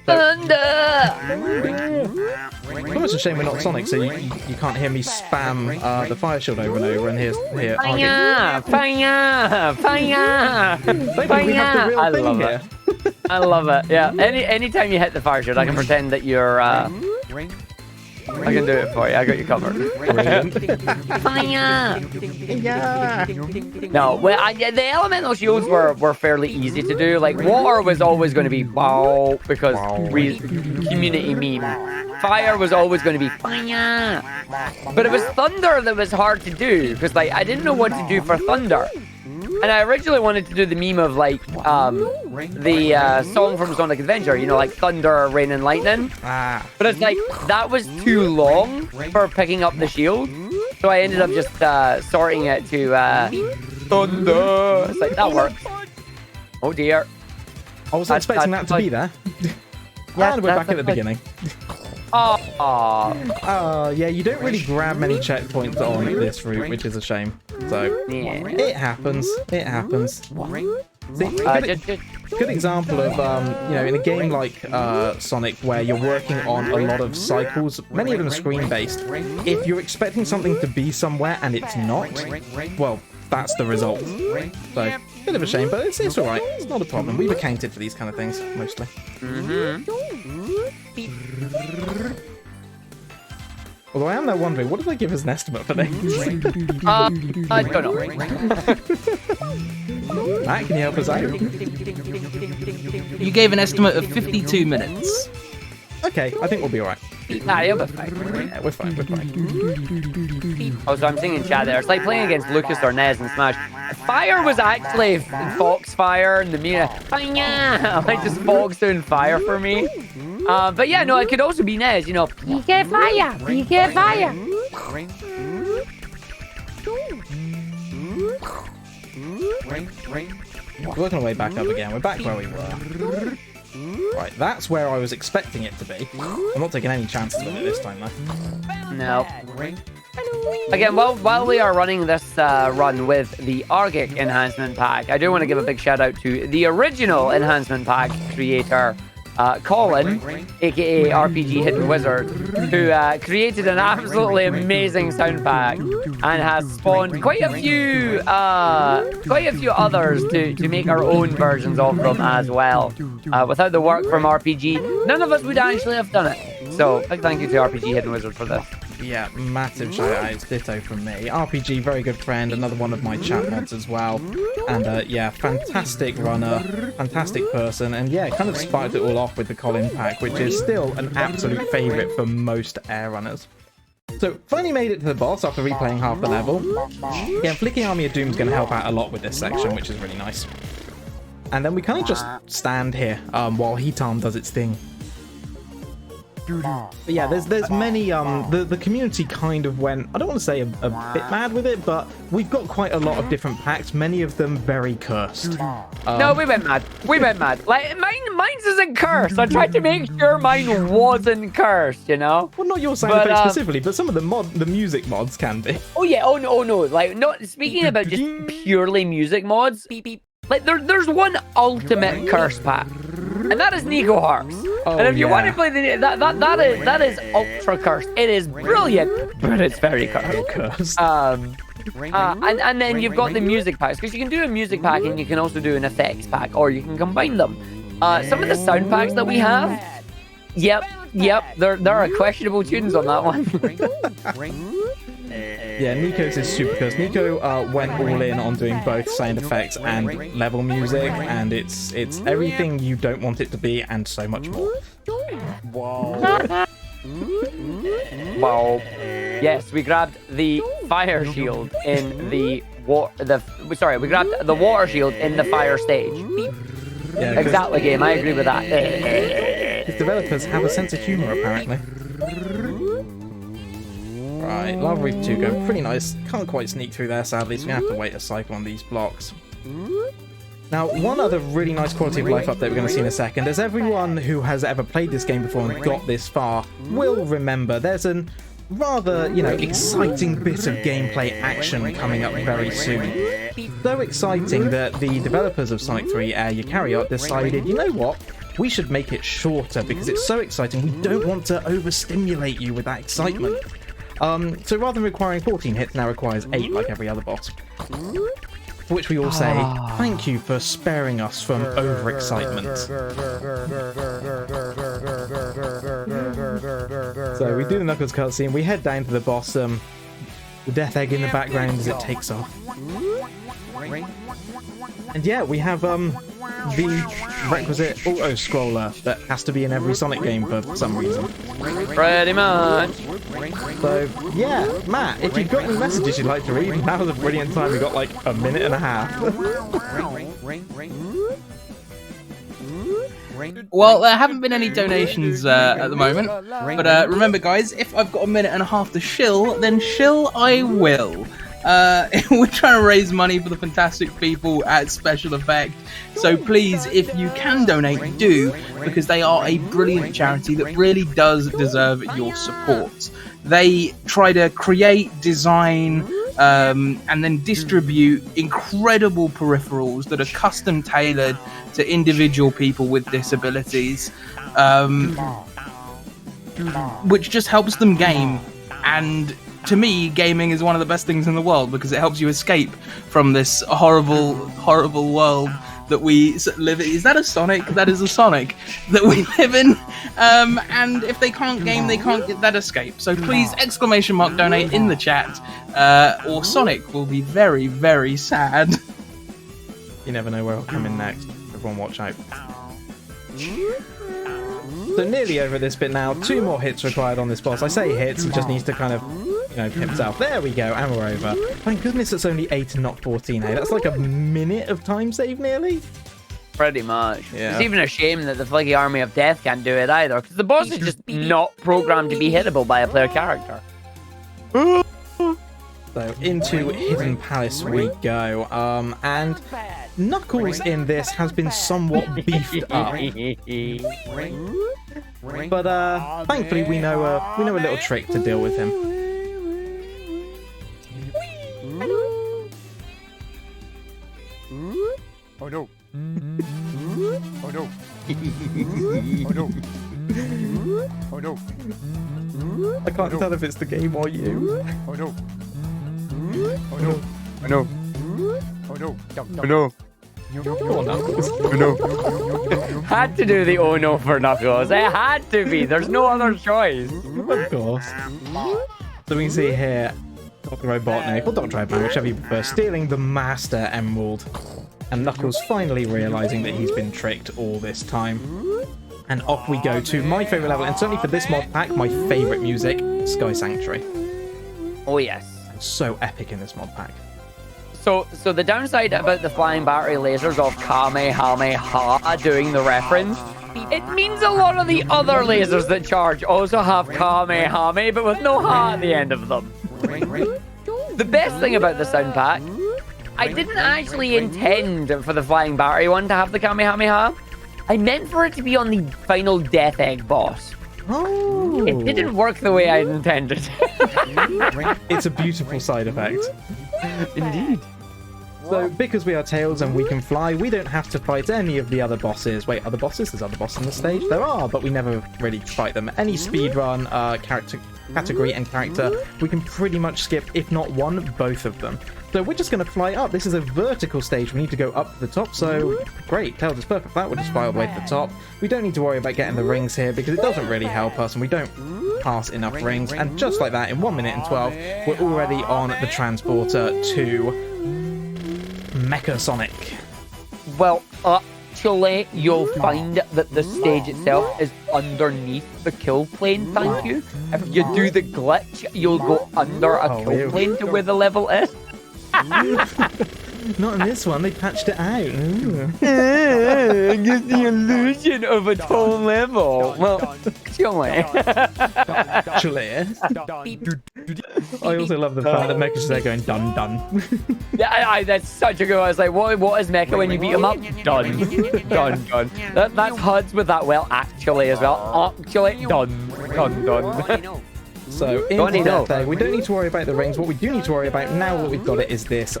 Thunder! It's almost a shame we're not Sonic, so you can't hear me spam the fire shield over and over. And here, Fire! Fire! Fire! We have the real thing here. I love it. Yeah. Anytime you hit the fire shield, I can pretend that you're. I can do it for you. I got you covered. Fire! Yeah. No, well, the elemental shields were fairly easy to do. Like, water was always going to be wow, because community meme. Fire was always going to be fire. But it was thunder that was hard to do, because, like, I didn't know what to do for thunder. And I originally wanted to do the meme of, like, the song from Sonic Adventure, like Thunder, Rain, and Lightning. But it's like, that was too long for picking up the shield. So I ended up just sorting it to Thunder. It's like, that works. Oh, dear. I wasn't expecting that to be there. And we're back at the beginning. Yeah, you don't really grab many checkpoints on this route, which is a shame. So, it happens. It happens. See, good example of, in a game like Sonic, where you're working on a lot of cycles, many of them are screen-based. If you're expecting something to be somewhere and it's not, well, that's the result. So, bit of a shame, but it's alright. It's not a problem. We've accounted for these kind of things, mostly. Although I am now wondering, what did I give as an estimate for things? I don't know. Matt, can you help us out? You gave an estimate of 52 minutes. Okay, I think we'll be alright. Nah, you'll be fine. Yeah, we're fine, we're fine. Oh, so I'm seeing in chat there. It's like playing against Lucas or Nez in Smash. Fire was actually Foxfire and the Mia. Fire! Like just Fox doing fire for me. But yeah, no, it could also be Nez, PK Fire! PK Fire! Working our way back up again. We're back where we were. Right, that's where I was expecting it to be. I'm not taking any chances with it this time, though. No. Again, while we are running this run with the Argick enhancement pack, I do want to give a big shout out to the original enhancement pack creator, Colin, aka RPG Hidden Wizard, who created an absolutely amazing sound pack and has spawned quite a few others to make our own versions of them as well. Without the work from RPG, none of us would actually have done it. So, big thank you to RPG Hidden Wizard for this. Yeah, massive shout out, ditto from me. RPG, very good friend, another one of my chat mods as well. And yeah, fantastic runner, fantastic person, and yeah, kind of sparked it all off with the Colin pack, which is still an absolute favourite for most air runners. So, finally made it to the boss after replaying half the level. Yeah, Flicking Army of Doom is going to help out a lot with this section, which is really nice. And then we kind of just stand here while Heat Arm does its thing. But yeah, there's many, the community kind of went, I don't want to say a bit mad with it, but we've got quite a lot of different packs, many of them very cursed. No, we went mad. We went mad. Like, mine's isn't cursed. I tried to make sure mine wasn't cursed, you know? Well, not your sound effects specifically, but some of the music mods can be. Oh, yeah. Oh, no. Like, not speaking about just purely music mods, like, there's one ultimate curse pack. And that is Nico Harps. Oh, and if you want to play that is ultra cursed. It is brilliant, but it's very cursed. And then you've got the music packs, because you can do a music pack and you can also do an effects pack, or you can combine them. Some of the sound packs that we have, yep, there are questionable tunes on that one. Yeah, Nico's is super cursed. Nico went all in on doing both sound effects and level music, and it's everything you don't want it to be, and so much more. Wow. Yes, we grabbed the fire shield in the we grabbed the water shield in the fire stage. Yeah, exactly, game. I agree with that. His developers have a sense of humor, apparently. Right, Lava Reef 2 going pretty nice. Can't quite sneak through there, sadly, so we have to wait a cycle on these blocks. Now, one other really nice quality of life update we're going to see in a second, as everyone who has ever played this game before and got this far will remember, there's an rather, exciting bit of gameplay action coming up very soon. So exciting that the developers of Sonic 3 Air Your Carry-Out decided, you know what? We should make it shorter because it's so exciting. We don't want to overstimulate you with that excitement. So rather than requiring 14 hits, now requires 8 like every other boss. For which we all say, thank you for sparing us from overexcitement. So we do the Knuckles cutscene, we head down to the boss, the death egg in the background as it takes off. And yeah, we have the requisite auto-scroller that has to be in every Sonic game for some reason. Pretty much. So, yeah, Matt, if you've got any messages you'd like to read, now's a brilliant time. We've got like a minute and a half. Well, there haven't been any donations at the moment, but remember guys, if I've got a minute and a half to shill, then shill I will. We're trying to raise money for the fantastic people at Special Effect, so please, if you can donate, do, because they are a brilliant charity that really does deserve your support. They try to create, design, and then distribute incredible peripherals that are custom tailored to individual people with disabilities, which just helps them game. And to me, gaming is one of the best things in the world because it helps you escape from this horrible, horrible world that we live in. Is that a Sonic? That is a Sonic that we live in. And if they can't game, they can't get that escape. So please, ! Donate in the chat, or Sonic will be very, very sad. You never know where I'll come in next. Everyone watch out. So nearly over this bit now. 2 more hits required on this boss. I say hits, he just needs to kind of, hit himself. There we go, and we're over. Thank goodness it's only 8 and not 14, hey? That's like a minute of time save nearly. Pretty much. Yeah. It's even a shame that the Flicky Army of Death can't do it either, because the boss is just not programmed to be hittable by a player character. So into Hidden Palace we go, and Knuckles in this has been somewhat beefed up, but thankfully we know a little trick to deal with him. Oh no! Oh no! Oh no! Oh no! I can't tell if it's the game or you. Oh no! Oh no! Oh no! Oh no! Oh no! Come on, Knuckles. Oh no! Had to do the oh no for Knuckles. It had to be. There's no other choice. Of course. So we can see here, Dr. Robotnik, or Dr. Robotnik, whichever you prefer, stealing the Master Emerald. And Knuckles finally realizing that he's been tricked all this time. And off we go to my favorite level, and certainly for this mod pack, my favorite music, Sky Sanctuary. Oh yes. So epic in this mod pack. So the downside about the flying battery lasers of Kamehameha doing the reference It means a lot of the other lasers that charge also have Kamehameha, but with no ha at the end of them. The best thing about the sound pack, I didn't actually intend for the flying battery one to have the Kamehameha. I meant for it to be on the final Death Egg boss. Oh. It didn't work the way I intended. It's a beautiful side effect. Indeed. So, because we are Tails and we can fly, we don't have to fight any of the other bosses. Wait, other bosses? There's other bosses on the stage? There are, but we never really fight them. Any speedrun category and character, we can pretty much skip, if not one, both of them. So we're just going to fly up. This is a vertical stage. We need to go up to the top, so great. Tails is perfect. That will just fly all the way to the top. We don't need to worry about getting the rings here because it doesn't really help us and we don't pass enough rings. And just like that, in 1 minute and 12, we're already on the transporter to Mecha Sonic. Well, actually, you'll find that the stage itself is underneath the kill plane, thank you. If you do the glitch, you'll go under a kill plane to where the level is. Not in this one, they patched it out. It gives the illusion of a tall level. Well, actually. I also love the fact that Mecha's just there going dun dun. Yeah, that's such a good one. I was like, what is Mecha when you beat him up? Done. Done. That's HUDs with that well, actually, as well. Actually, done. So, in Death Egg, we don't need to worry about the rings. What we do need to worry about now that we've got it is this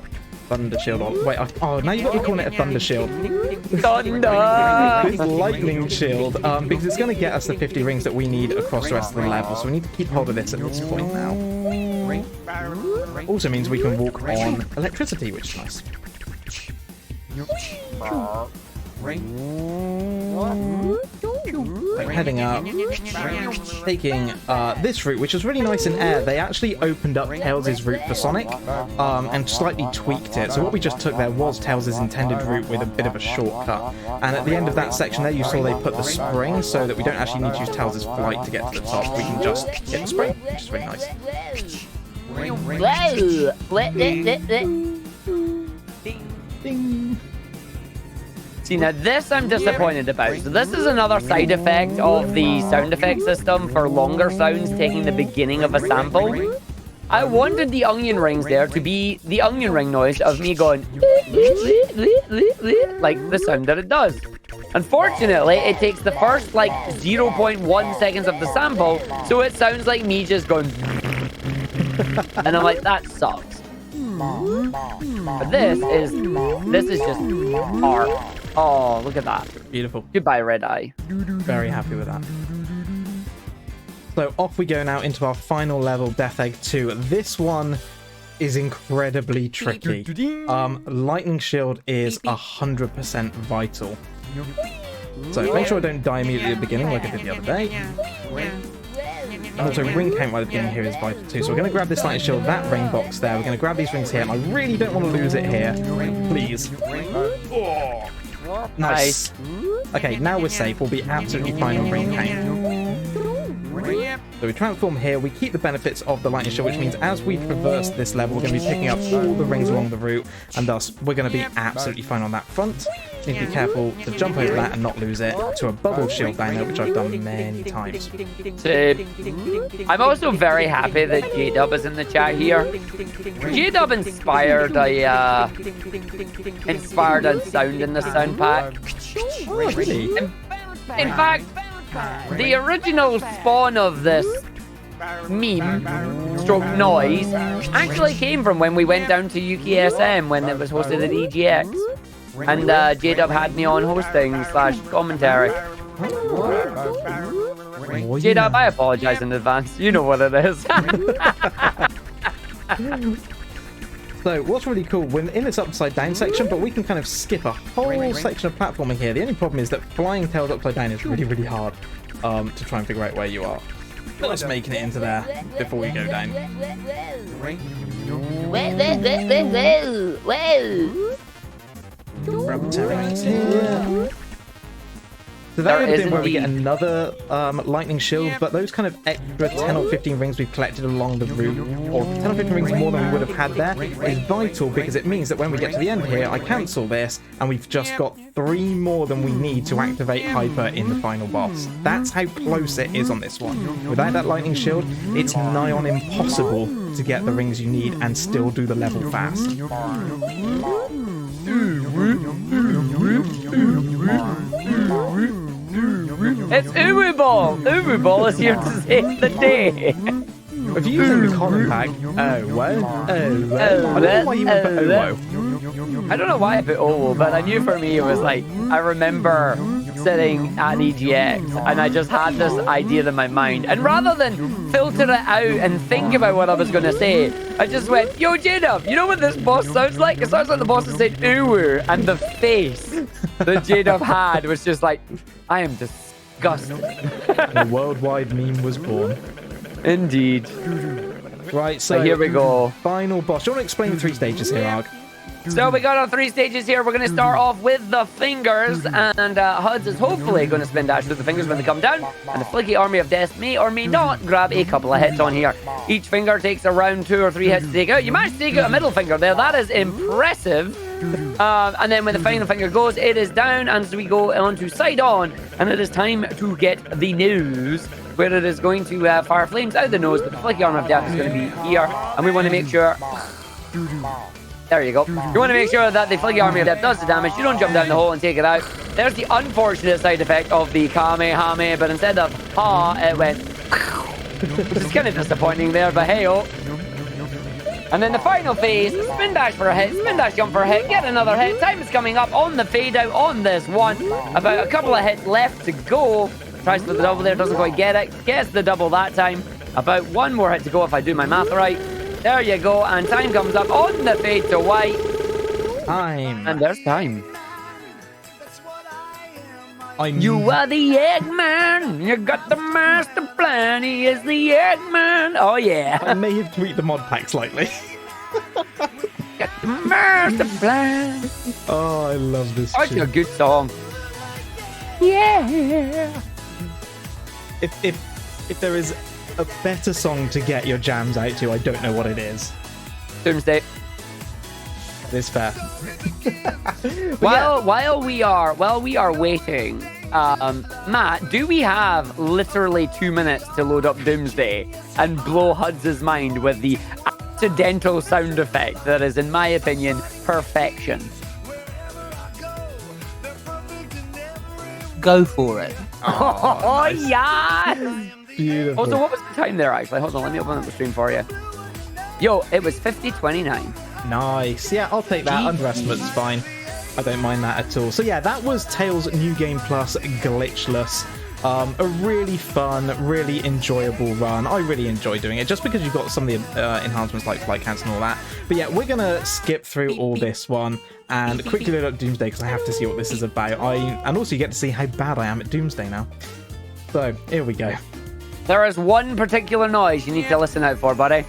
Thunder Shield. Wait, now you've got me calling it a Thunder Shield. Thunder! This Lightning Shield, because it's going to get us the 50 rings that we need across the rest of the level, so we need to keep hold of this at this point now. Also means we can walk on electricity, which is nice. Heading up, taking this route, which was really nice in air. They actually opened up Tails' route for Sonic and slightly tweaked it. So what we just took there was Tails' intended route with a bit of a shortcut. And at the end of that section there, you saw they put the spring so that we don't actually need to use Tails' flight to get to the top. We can just get the spring, which is really nice. Ding. See, now this I'm disappointed about. So this is another side effect of the sound effect system for longer sounds taking the beginning of a sample. I wanted the onion rings there to be the onion ring noise of me going like the sound that it does. Unfortunately, it takes the first like 0.1 seconds of the sample, so it sounds like me just going and I'm like, that sucks. But this is just art. Oh, look at that. Beautiful. Goodbye, Red Eye. Very happy with that. So off we go now into our final level, Death Egg 2. This one is incredibly tricky. Lightning Shield is 100% vital. So make sure I don't die immediately at the beginning like I did the other day. And also ring count right at the beginning here is vital too. So we're going to grab this Lightning Shield, that ring box there. We're going to grab these rings here. And I really don't want to lose it here. Please. Nice. Okay, now we're safe. We'll be absolutely fine on ring count. So we transform here, we keep the benefits of the Lightning Shield, which means as we traverse this level, we're going to be picking up all the rings along the route, and thus we're going to be absolutely fine on that front. Need to be careful to jump over that and not lose it to a bubble shield down there, which I've done many times. I'm also very happy that J-Dub is in the chat here. J-Dub inspired a sound in the sound pack. Oh, really? In fact, the original spawn of this meme stroke noise actually came from when we went down to UKSM when it was hosted at EGX, and J-Dub had me on hosting / commentary. Oh, J-Dub, I apologize in advance. You know what it is. So what's really cool, we're in this upside down section, but we can kind of skip a whole section of platforming here. The only problem is that flying Tails upside down is really, really hard to try and figure out where you are. But let's making it into there before we go down. Grab the terrorists here. So that would There have is been where we get indeed. another lightning shield, but those kind of extra 10 or 15 rings we've collected along the route, or 10 or 15 rings more than we would have had there, is vital because it means that when we get to the end here, I cancel this, and we've just got 3 more than we need to activate Hyper in the final boss. That's how close it is on this one. Without that lightning shield, it's nigh on impossible to get the rings you need and still do the level fast. It's Uwu Ball! Uwu Ball is here to save the day! If you're using the comment pack, I don't know why you would put Owo. I don't know why I put Owo, but I knew for me it was like, I remember sitting at EGX and I just had this idea in my mind. And rather than filter it out and think about what I was going to say, I just went, yo, J-Dub, you know what this boss sounds like? It sounds like the boss is saying Uwu, and the face that J-Dub had was just like, I am disgusted. A worldwide meme was born. Indeed. Right, so here we go. Final boss. Do you want to explain the 3 stages here, Arg? So we got our 3 stages here. We're going to start off with the fingers, and Huds is hopefully going to spin dash through the fingers when they come down, and the flicky army of death may or may not grab a couple of hits on here. Each finger takes around 2 or 3 hits to take out. You managed to take out a middle finger there. That is impressive. And then when the final finger goes, it is down, and so we go on to side on, and it is time to get the nose, where it is going to fire flames out the nose, but the flicky arm of death is going to be here, and we want to make sure... There you go. You want to make sure that the flicky army of death does the damage. You don't jump down the hole and take it out. There's the unfortunate side effect of the Kamehame, but instead of ha, it went... which is kind of disappointing there, but hey-oh. And then the final phase, spin dash for a hit, spin dash jump for a hit, get another hit. Time is coming up on the fade out on this one. About a couple of hits left to go. Tries for the double there, doesn't quite get it. Gets the double that time. About 1 more hit to go if I do my math right. There you go, and time comes up on the fade to white. Time. And there's time. I'm... You are the Eggman. You got the master plan. He is the Eggman. Oh, yeah. I may have tweaked the mod pack slightly. Got the master plan. Oh, I love this Such tune. a good song. Yeah. If there is a better song to get your jams out to, I don't know what it is. Doomsday. It's fair. While we are waiting, Matt, do we have literally 2 minutes to load up Doomsday and blow Huds' mind with the accidental sound effect that is, in my opinion, perfection? Go for it. Oh, yes! Beautiful. Also, what was the time there, actually? Hold on, let me open up the stream for you. Yo, it was 50:29. Nice. Yeah, I'll take that. Underestimate's fine. I don't mind that at all. So yeah, that was Tails New Game Plus Glitchless. A really fun, really enjoyable run. I really enjoy doing it, just because you've got some of the enhancements like flight counts and all that. But yeah, we're going to skip through all this one and quickly load up Doomsday, because I have to see what this is about. And also you get to see how bad I am at Doomsday now. So, here we go. There is one particular noise you need to listen out for, buddy.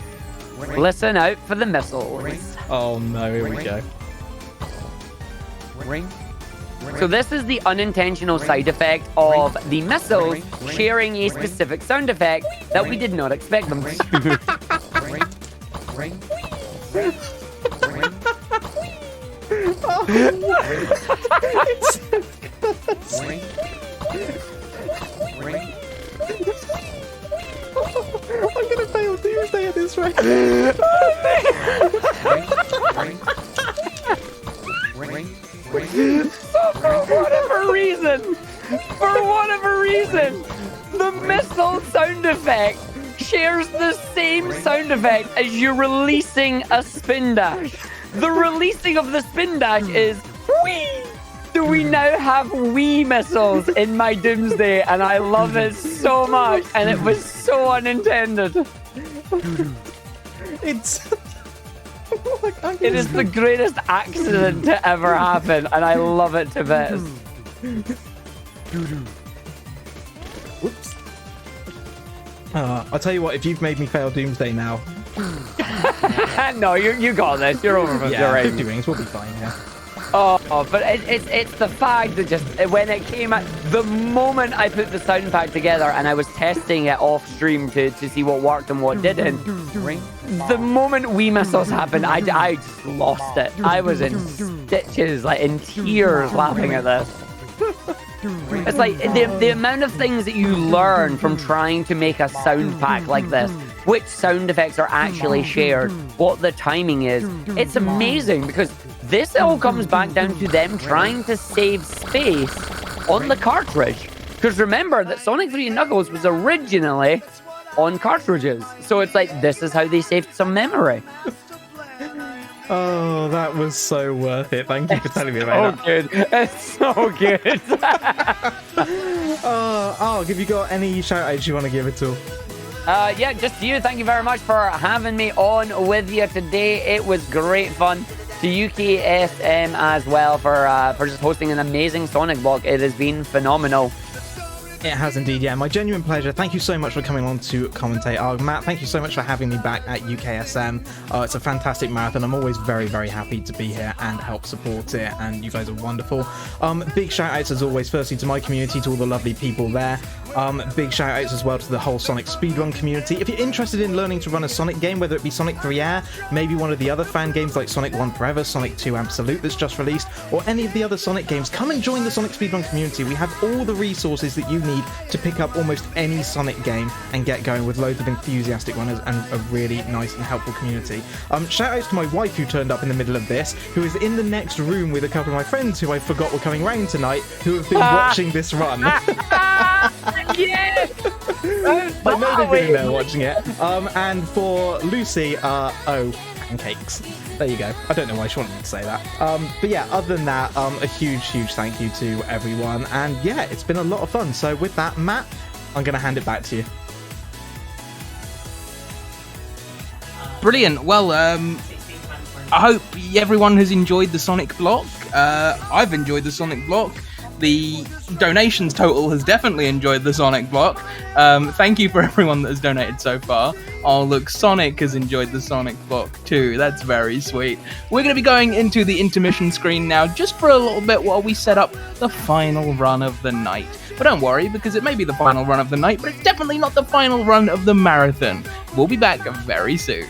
Listen out for the missiles. Oh no, here we go. So this is the unintentional side effect of the missiles sharing a specific sound effect that we did not expect them to. I'm gonna fail Doomsday at this rate. For whatever reason, the missile sound effect shares the same sound effect as you releasing a spin dash. The releasing of the spin dash is whee! So we now have wee missiles in my Doomsday, and I love it so much, and it was so unintended. It's... It is the greatest accident to ever happen, and I love it to bits. Whoops. I'll tell you what, if you've made me fail Doomsday now... No, you got this. You're over with your 50 range. rings, we'll be fine, yeah. Oh, but it's the fact that just when it came out, the moment I put the sound pack together and I was testing it off stream to see what worked and what didn't, the moment Wee Missiles happened, I just lost it. I was in stitches, like in tears, laughing at this. It's like the amount of things that you learn from trying to make a sound pack like this, which sound effects are actually shared, what the timing is. It's amazing because this all comes back down to them trying to save space on the cartridge. Because remember that Sonic 3 and Knuckles was originally on cartridges. So it's like, this is how they saved some memory. Oh, that was so worth it. Thank you for telling me about that. It's so good. Have you got any shout-outs you want to give at all? Yeah, just to you. Thank you very much for having me on with you today. It was great fun. To UKSM as well for just hosting an amazing Sonic blog. It has been phenomenal. It has indeed, yeah. My genuine pleasure. Thank you so much for coming on to commentate. Matt, thank you so much for having me back at UKSM. It's a fantastic marathon. I'm always very, very happy to be here and help support it, and you guys are wonderful. Big shout outs as always, firstly to my community, to all the lovely people there. Big shout outs as well to the whole Sonic speedrun community. If you're interested in learning to run a Sonic game, whether it be Sonic 3 Air, maybe one of the other fan games like Sonic 1 Forever, Sonic 2 Absolute that's just released, or any of the other Sonic games, come and join the Sonic speedrun community. We have all the resources that you need to pick up almost any Sonic game and get going with loads of enthusiastic runners and a really nice and helpful community. Shout outs to my wife who turned up in the middle of this, who is in the next room with a couple of my friends who I forgot were coming round tonight, who have been watching this run. Yes! I know they've been in there watching it. And for Lucy, pancakes. There you go. I don't know why she wanted me to say that. But yeah, other than that, a huge thank you to everyone. And yeah, it's been a lot of fun. So with that, Matt, I'm going to hand it back to you. Brilliant. Well, I hope everyone has enjoyed the Sonic block. I've enjoyed the Sonic block. The donations total has definitely enjoyed the Sonic block. Thank you for everyone that has donated so far. Oh, look, Sonic has enjoyed the Sonic block too. That's very sweet. We're going to be going into the intermission screen now just for a little bit while we set up the final run of the night. But don't worry, because it may be the final run of the night, but it's definitely not the final run of the marathon. We'll be back very soon.